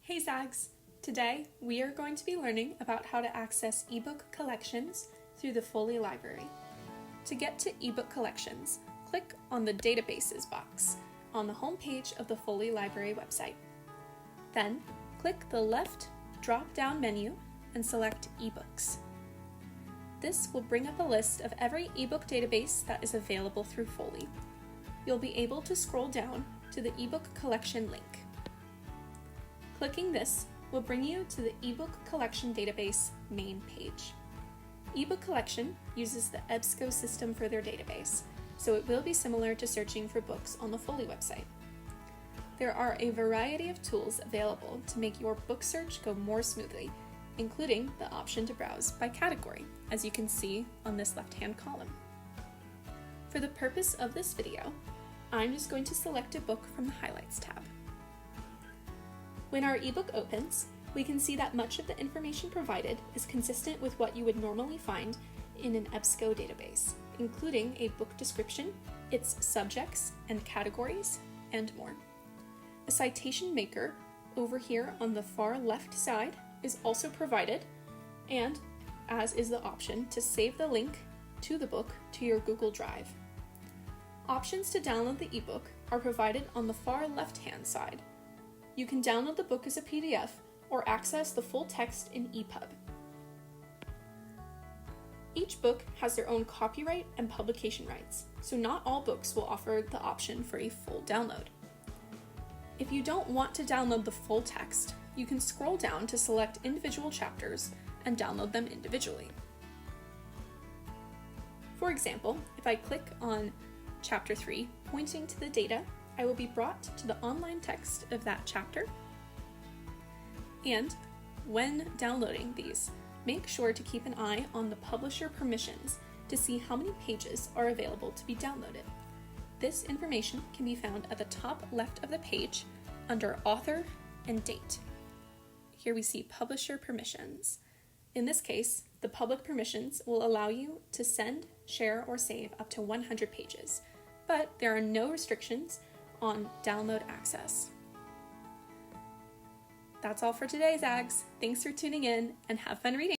Hey Zags! Today we are going to be learning about how to access ebook collections through the Foley Library. To get to ebook collections, click on the Databases box on the home page of the Foley Library website. Then click the left drop-down menu and select eBooks. This will bring up a list of every ebook database that is available through Foley. You'll be able to scroll down to the ebook collection link. Clicking this will bring you to the eBook Collection Database main page. eBook Collection uses the EBSCO system for their database, so it will be similar to searching for books on the Foley website. There are a variety of tools available to make your book search go more smoothly, including the option to browse by category, as you can see on this left-hand column. For the purpose of this video, I'm just going to select a book from the Highlights tab. When our ebook opens, we can see that much of the information provided is consistent with what you would normally find in an EBSCO database, including a book description, its subjects and categories, and more. A citation maker over here on the far left side is also provided, and as is the option to save the link to the book to your Google Drive. Options to download the ebook are provided on the far left-hand side. You can download the book as a PDF or access the full text in EPUB. Each book has their own copyright and publication rights, so not all books will offer the option for a full download. If you don't want to download the full text, you can scroll down to select individual chapters and download them individually. For example, if I click on Chapter 3, pointing to the data, I will be brought to the online text of that chapter. And when downloading these, make sure to keep an eye on the publisher permissions to see how many pages are available to be downloaded. This information can be found at the top left of the page under Author and Date. Here we see Publisher Permissions. In this case, the public permissions will allow you to send, share, or save up to 100 pages, but there are no restrictions on download access. That's all for today, Zags. Thanks for tuning in and have fun reading.